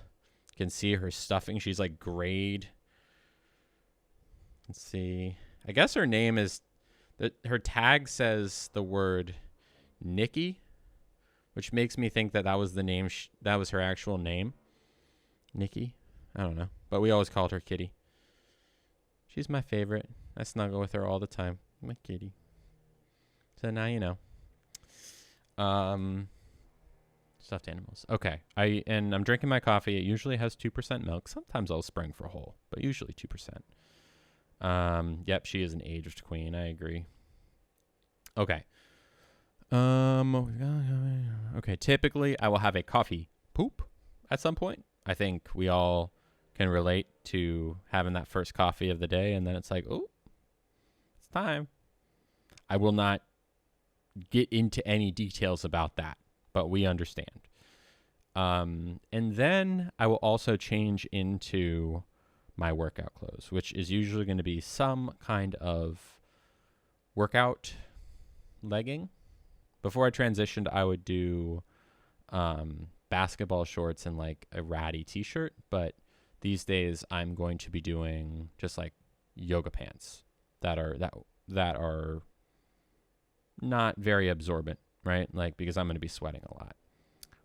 You can see her stuffing. She's like grayed. Let's see. I guess her name is, her tag says the word Nikki, which makes me think that was the name, that was her actual name. Nikki? I don't know. But we always called her Kitty. She's my favorite. I snuggle with her all the time. My kitty. So now you know. Stuffed animals. Okay. I'm drinking my coffee. It usually has 2% milk. Sometimes I'll spring for whole, but usually 2%. Yep, she is an aged queen. I agree. Okay. Okay. Typically, I will have a coffee poop at some point. I think we all can relate to having that first coffee of the day, and then it's like, oh, it's time. I will not get into any details about that, but we understand. And then I will also change into my workout clothes, which is usually going to be some kind of workout legging. Before I transitioned, I would do basketball shorts and like a ratty t-shirt, but these days I'm going to be doing just like yoga pants that are not very absorbent, right? Like, because I'm going to be sweating a lot.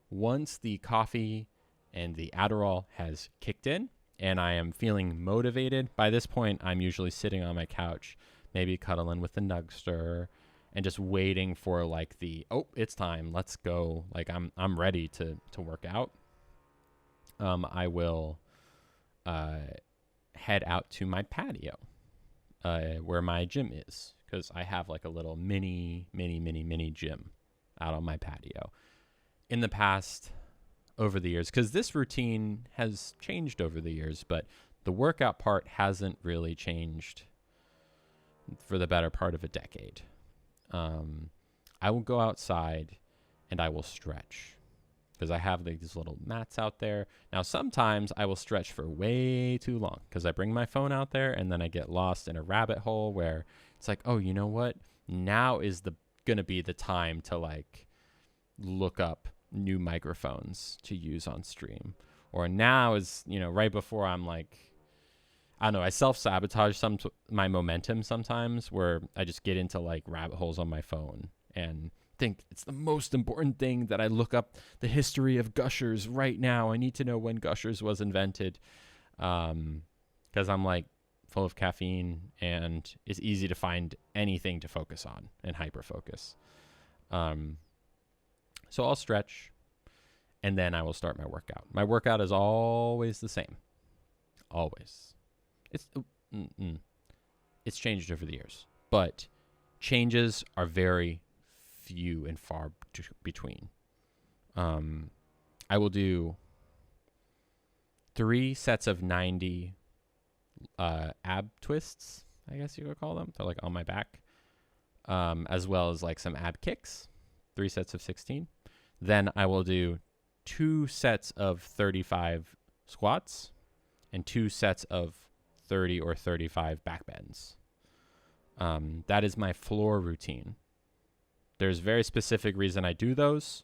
Once the coffee and the Adderall has kicked in and I am feeling motivated, by this point I'm usually sitting on my couch, maybe cuddling with the Nugster and just waiting for like it's time, let's go. Like I'm ready to work out. I will head out to my patio where my gym is, because I have like a little mini gym out on my patio. In the past, over the years, because this routine has changed over the years, but the workout part hasn't really changed for the better part of a decade. I will go outside and I will stretch, because I have these little mats out there. Now, sometimes I will stretch for way too long because I bring my phone out there and then I get lost in a rabbit hole where it's like, oh, you know what? Now is going to be the time to like look up new microphones to use on stream. Or now is, right before I'm like, I don't know, I self-sabotage my momentum sometimes, where I just get into like rabbit holes on my phone and think it's the most important thing that I look up the history of Gushers right now. I need to know when Gushers was invented, because I'm like full of caffeine and it's easy to find anything to focus on and hyper-focus. So I'll stretch and then I will start my workout. My workout is always the same. Always. It's changed over the years, but changes are very few and far between. I will do 3 sets of 90 ab twists, I guess you could call them. They're like on my back, as well as like some ab kicks, 3 sets of 16. Then I will do 2 sets of 35 squats and 2 sets of 30 or 35 back bends. That is my floor routine. There's very specific reason I do those.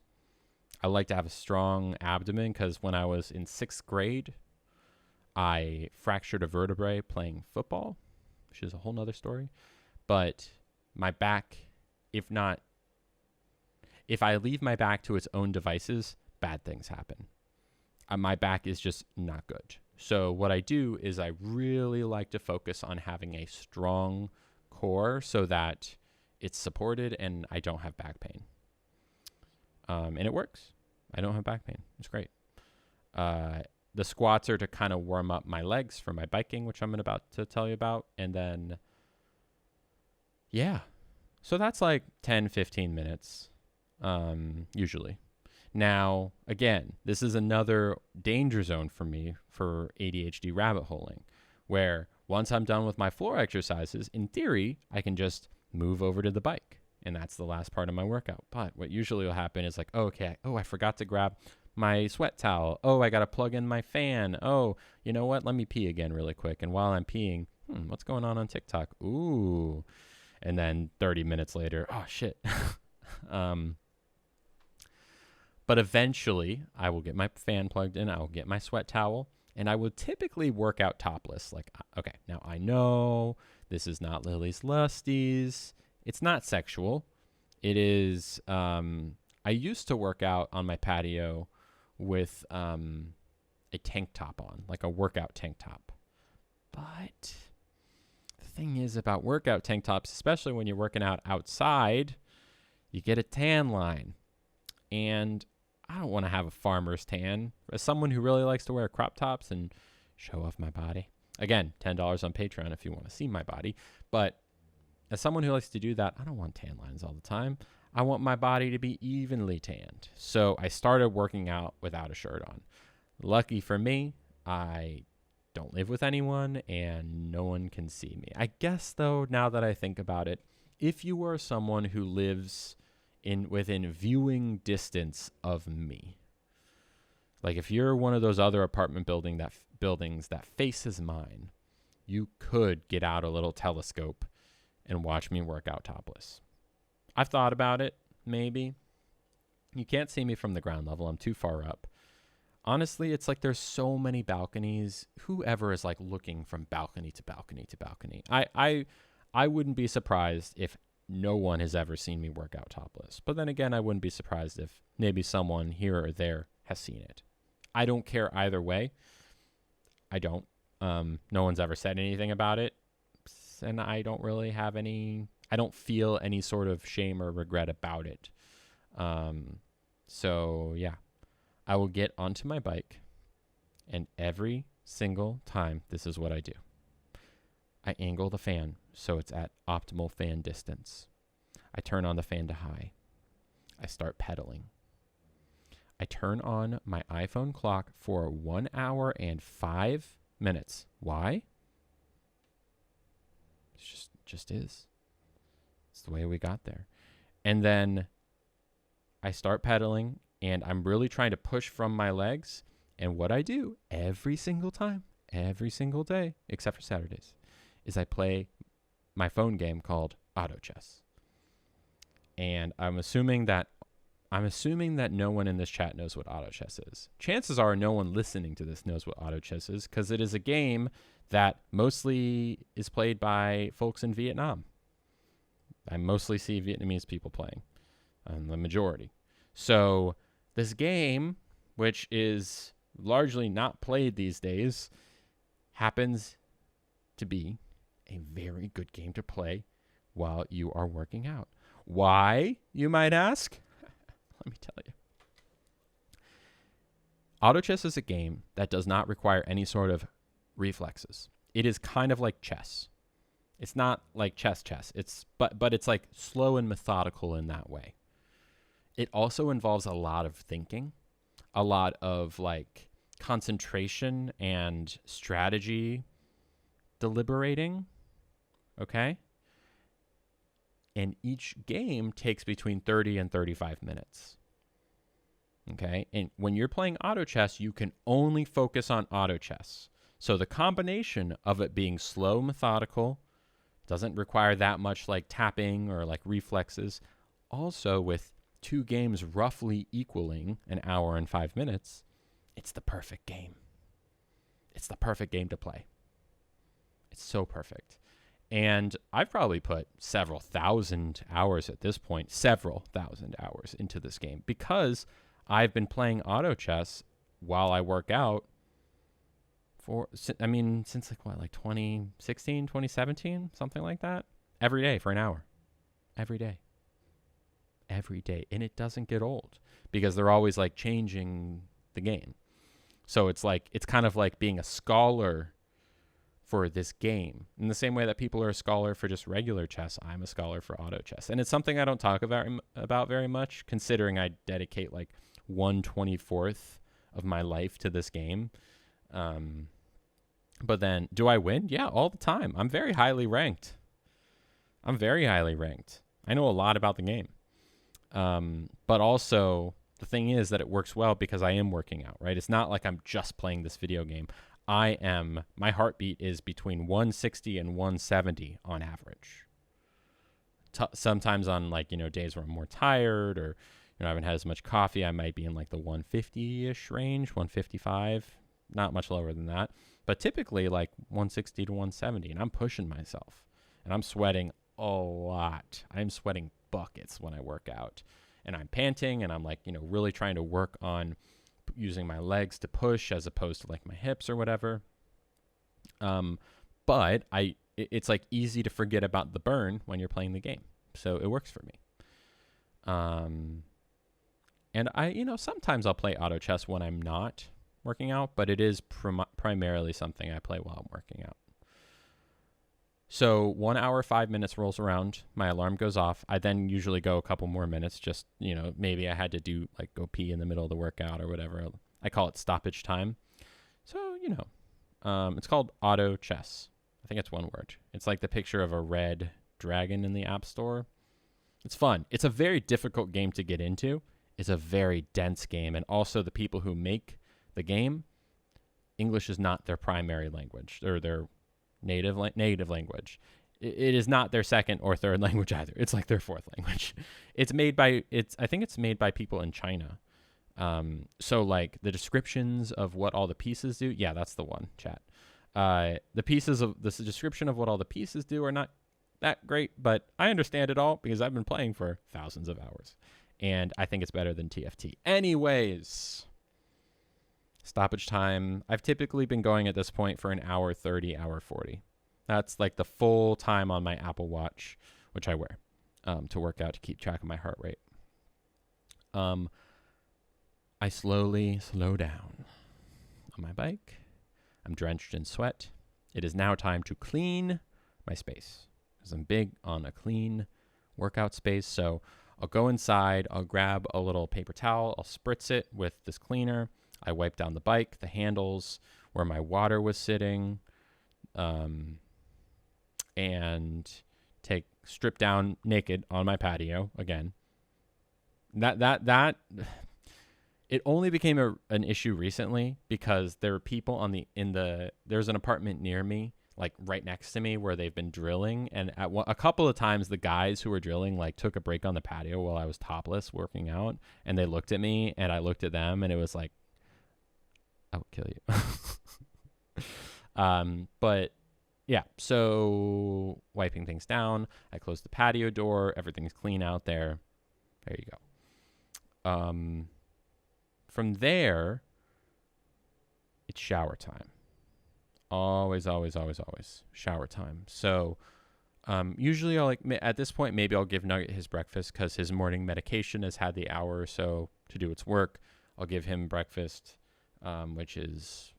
I like to have a strong abdomen because when I was in 6th grade, I fractured a vertebrae playing football, which is a whole nother story. But my back, if I leave my back to its own devices, bad things happen. My back is just not good. So what I do is I really like to focus on having a strong core so that it's supported and I don't have back pain. And it works. I don't have back pain. It's great. The squats are to kind of warm up my legs for my biking, which I'm about to tell you about. And then, yeah. So that's like 10, 15 minutes, usually. Now, again, this is another danger zone for me for ADHD rabbit holing, where once I'm done with my floor exercises, in theory, I can just move over to the bike. And that's the last part of my workout. But what usually will happen is like, I forgot to grab my sweat towel. Oh, I got to plug in my fan. Oh, you know what? Let me pee again really quick. And while I'm peeing, what's going on TikTok? Ooh. And then 30 minutes later, oh, shit. But eventually, I will get my fan plugged in. I will get my sweat towel. And I would typically work out topless. Like, okay, now I know this is not Lily's Lusties. It's not sexual. It is, I used to work out on my patio with a tank top on, like a workout tank top. But the thing is about workout tank tops, especially when you're working out outside, you get a tan line. And I don't want to have a farmer's tan. As someone who really likes to wear crop tops and show off my body. Again, $10 on Patreon if you want to see my body. But as someone who likes to do that, I don't want tan lines all the time. I want my body to be evenly tanned. So I started working out without a shirt on. Lucky for me, I don't live with anyone and no one can see me. I guess, though, now that I think about it, if you are someone who lives within viewing distance of me, like if you're one of those other apartment buildings that faces mine, you could get out a little telescope and watch me work out topless. I've thought about it, maybe. You can't see me from the ground level. I'm too far up. Honestly, it's like there's so many balconies. Whoever is like looking from balcony to balcony to balcony. I wouldn't be surprised if no one has ever seen me work out topless. But then again, I wouldn't be surprised if maybe someone here or there has seen it. I don't care either way. I don't. No one's ever said anything about it. And I don't really have I don't feel any sort of shame or regret about it. So yeah, I will get onto my bike and every single time, this is what I do. I angle the fan so it's at optimal fan distance. I turn on the fan to high. I start pedaling. I turn on my iPhone clock for 1 hour and 5 minutes. Why? It just is. It's the way we got there. And then I start pedaling and I'm really trying to push from my legs. And what I do every single time, every single day, except for Saturdays, is I play my phone game called Auto Chess. And I'm assuming that no one in this chat knows what Auto Chess is. Chances are no one listening to this knows what Auto Chess is because it is a game that mostly is played by folks in Vietnam. I mostly see Vietnamese people playing, the majority. So this game, which is largely not played these days, happens to be a very good game to play while you are working out. Why, you might ask? Let me tell you. Auto Chess is a game that does not require any sort of reflexes. It is kind of like chess. It's not like chess, but it's like slow and methodical in that way. It also involves a lot of thinking, a lot of like concentration and strategy deliberating. Okay? And each game takes between 30 and 35 minutes. Okay? And when you're playing auto chess, you can only focus on auto chess. So the combination of it being slow, methodical, doesn't require that much like tapping or like reflexes. Also, with 2 games roughly equaling an hour and 5 minutes, it's the perfect game. It's the perfect game to play. It's so perfect. And I've probably put several thousand hours at this point, into this game because I've been playing auto chess while I work out since like 2016, 2017, something like that. Every day for an hour. Every day. And it doesn't get old because they're always like changing the game. So it's kind of like being a scholar for this game. In the same way that people are a scholar for just regular chess, I'm a scholar for auto chess. And it's something I don't talk about very much, considering I dedicate like 1/24th of my life to this game. But then, do I win? Yeah, all the time. I'm very highly ranked. I know a lot about the game. But also, the thing is that it works well because I am working out, right? It's not like I'm just playing this video game. My heartbeat is between 160 and 170 on average. Sometimes on days where I'm more tired or I haven't had as much coffee, I might be in like the 150-ish range, 155, not much lower than that. But typically like 160 to 170, and I'm pushing myself. And I'm sweating a lot. I'm sweating buckets when I work out. And I'm panting, and I'm really trying to work on using my legs to push as opposed to like my hips or whatever. But it's like easy to forget about the burn when you're playing the game. So it works for me. And sometimes I'll play auto chess when I'm not working out, but it is primarily something I play while I'm working out. So 1 hour, 5 minutes rolls around. My alarm goes off. I then usually go a couple more minutes. Just, maybe I had to go pee in the middle of the workout or whatever. I call it stoppage time. So, it's called auto chess. I think it's one word. It's like the picture of a red dragon in the App Store. It's fun. It's a very difficult game to get into. It's a very dense game. And also the people who make the game, English is not their primary language or their native language. It is not their second or third language either. It's like their fourth language. I think it's made by people in China. So like the descriptions of what all the pieces do. Yeah, that's the one, chat. The description of what all the pieces do are not that great, but I understand it all because I've been playing for thousands of hours and I think it's better than TFT. Anyways, stoppage time. I've typically been going at this point for an hour 30, hour 40. That's like the full time on my Apple Watch, which I wear to work out to keep track of my heart rate. I slowly slow down on my bike. I'm drenched in sweat. It is now time to clean my space because I'm big on a clean workout space. So I'll go inside. I'll grab a little paper towel. I'll spritz it with this cleaner. I wipe down the bike, the handles, where my water was sitting, and strip down naked on my patio again. That it only became an issue recently because there were people there's an apartment near me, like right next to me, where they've been drilling, and a couple of times the guys who were drilling like took a break on the patio while I was topless working out, and they looked at me and I looked at them, and it was like, I'll kill you. But yeah, so wiping things down, I close the patio door, everything's clean out there. There you go. From there, it's shower time. Always, always, always, always shower time. So usually at this point, maybe I'll give Nugget his breakfast because his morning medication has had the hour or so to do its work. I'll give him breakfast, which is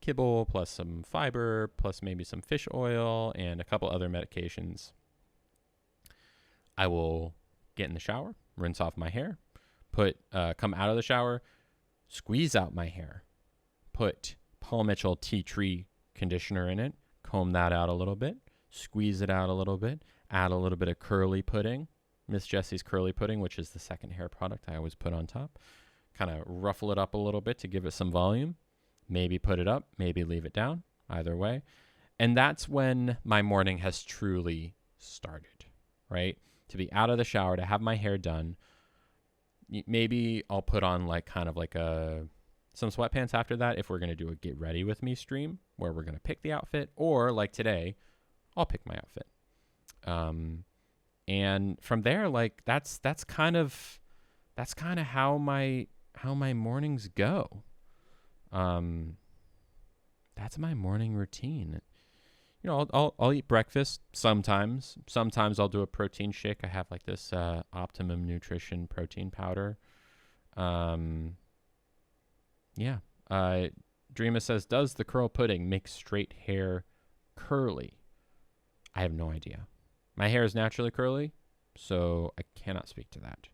kibble plus some fiber plus maybe some fish oil and a couple other medications. I will get in the shower, rinse off my hair, come out of the shower, squeeze out my hair, put Paul Mitchell Tea Tree conditioner in it, comb that out a little bit, squeeze it out a little bit, add a little bit of curly pudding, Miss Jessie's curly pudding, which is the second hair product I always put on top. Kind of ruffle it up a little bit to give it some volume. Maybe put it up, maybe leave it down, either way. And that's when my morning has truly started, right? To be out of the shower, to have my hair done. Maybe I'll put on some sweatpants after that if we're going to do a get ready with me stream where we're going to pick the outfit, or like today, I'll pick my outfit. And from there, like that's kind of how my mornings go. That's my morning routine. I'll eat breakfast sometimes. Sometimes I'll do a protein shake. I have like this Optimum Nutrition protein powder. Dreama says, does the curl pudding make straight hair curly? I have no idea. My hair is naturally curly, so I cannot speak to that.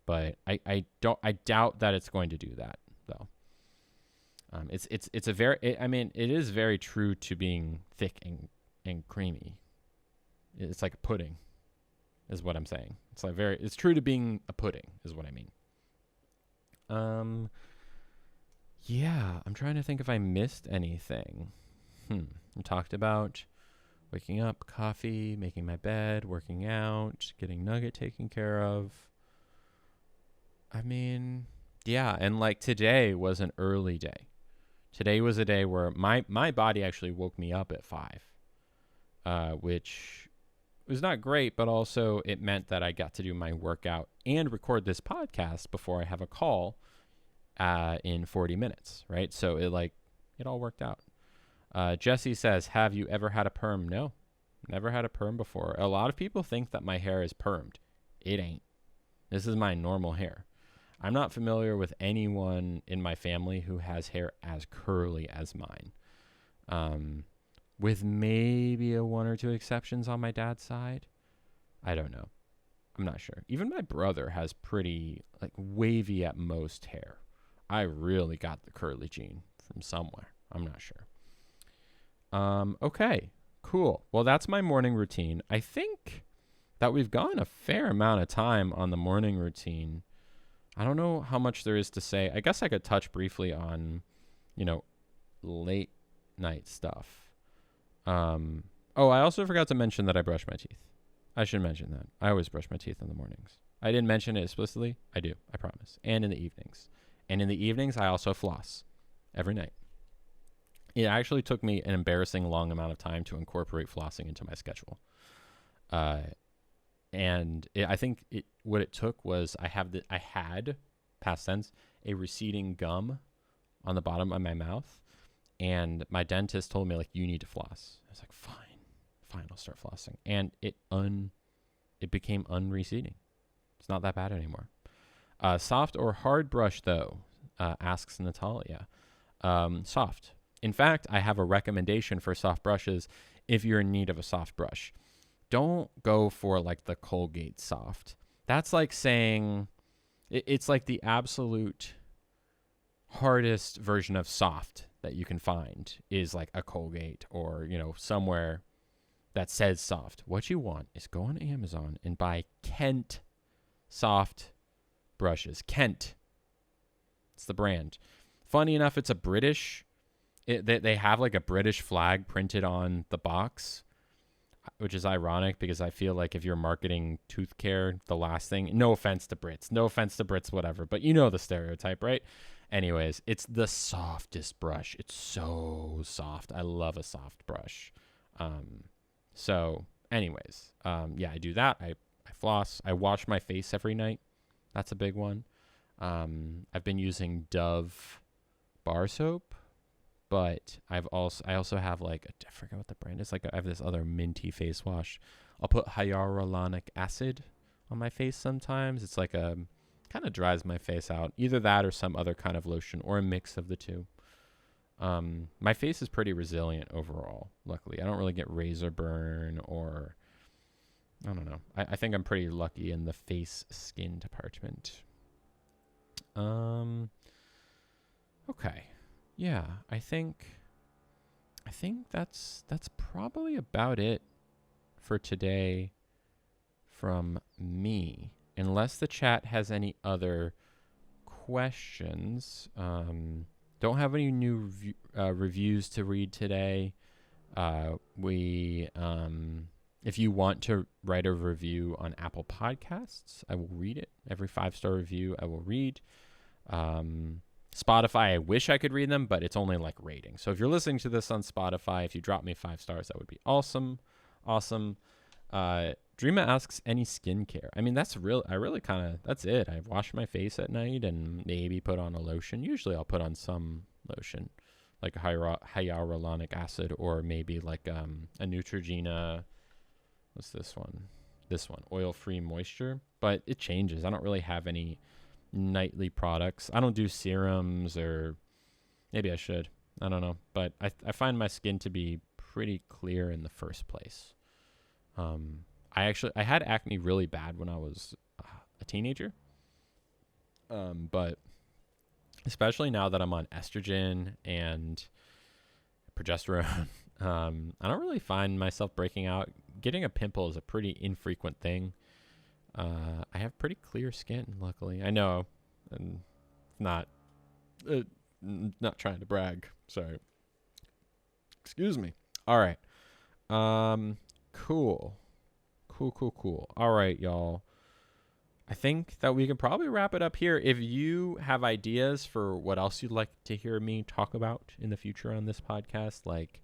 But I doubt that it's going to do that though. It is very true to being thick and creamy. It's like a pudding, is what I'm saying. It's true to being a pudding, is what I mean. Yeah, I'm trying to think if I missed anything. We talked about waking up, coffee, making my bed, working out, getting Nugget taken care of. I mean, yeah, and like today was an early day. Today was a day where my body actually woke me up at 5, which was not great, but also it meant that I got to do my workout and record this podcast before I have a call in 40 minutes, right? So it all worked out. Jesse says, have you ever had a perm? No, Never had a perm before. A lot of people think that my hair is permed. It ain't. This is my normal hair. I'm not familiar with anyone in my family who has hair as curly as mine. With maybe a one or two exceptions on my dad's side. I don't know. I'm not sure. Even my brother has pretty like wavy at most hair. I really got the curly gene from somewhere. I'm not sure. Okay, cool. Well, that's my morning routine. I think that we've gone a fair amount of time on the morning routine. I don't know how much there is to say. I guess I could touch briefly on, late night stuff. I also forgot to mention that I brush my teeth. I should mention that. I always brush my teeth in the mornings. I didn't mention it explicitly. I do, I promise. And in the evenings. And in the evenings, I also floss every night. It actually took me an embarrassing long amount of time to incorporate flossing into my schedule. I think what it took was I had, past tense, a receding gum on the bottom of my mouth. And my dentist told me, like, you need to floss. I was like, fine, I'll start flossing. And it became unreceding. It's not that bad anymore. Soft or hard brush, though, asks Natalia. Soft. In fact, I have a recommendation for soft brushes if you're in need of a soft brush. Don't go for, like, the Colgate soft. That's like saying, it's like the absolute hardest version of soft that you can find is like a Colgate or, somewhere that says soft. What you want is go on Amazon and buy Kent soft brushes. Kent. It's the brand. Funny enough, it's a British. They have like a British flag printed on the box, which is ironic because I feel like if you're marketing tooth care, the last thing, no offense to Brits, whatever, but you know the stereotype, right? Anyways, it's the softest brush. It's so soft. I love a soft brush. I do that. I floss. I wash my face every night. That's a big one. I've been using Dove bar soap, but I also have like, I forget what the brand is. Like I have this other minty face wash. I'll put hyaluronic acid on my face sometimes. It's like kind of dries my face out. Either that or some other kind of lotion or a mix of the two. My face is pretty resilient overall, luckily. I don't really get razor burn or, I don't know. I think I'm pretty lucky in the face skin department. Okay. Yeah, I think that's probably about it for today from me. Unless the chat has any other questions. Don't have any new reviews to read today. If you want to write a review on Apple Podcasts, I will read it. Every 5-star review I will read. Spotify, I wish I could read them, but it's only like rating. So if you're listening to this on Spotify, if you drop me 5 stars, that would be awesome. Dreama asks, any skincare? I mean, that's it. I wash my face at night and maybe put on a lotion. Usually I'll put on some lotion, like hyaluronic acid, or maybe like a Neutrogena. What's this one? This one, oil-free moisture. But it changes. I don't really have any nightly products. I don't do serums, or maybe I should. I don't know. But I find my skin to be pretty clear in the first place. I had acne really bad when I was a teenager. But especially now that I'm on estrogen and progesterone, I don't really find myself breaking out. Getting a pimple is a pretty infrequent thing. I have pretty clear skin, luckily. I know, and not trying to brag. Sorry. Excuse me. All right. Cool. All right, y'all. I think that we can probably wrap it up here. If you have ideas for what else you'd like to hear me talk about in the future on this podcast, like,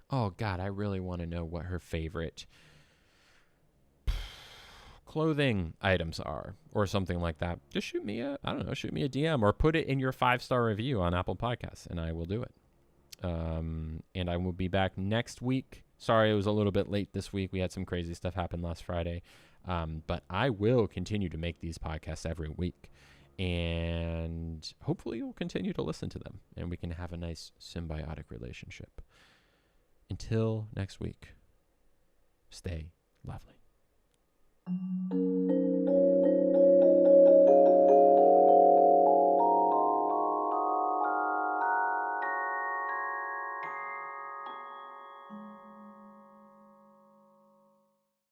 oh God, I really want to know what her favorite clothing items are or something like that, just shoot me a DM or put it in your 5-star review on Apple Podcasts and I will do it. And I will be back next week Sorry it was a little bit late this week. We had some crazy stuff happen last Friday. But I will continue to make these podcasts every week. And hopefully you'll continue to listen to them and we can have a nice symbiotic relationship. Until next week, stay lovely.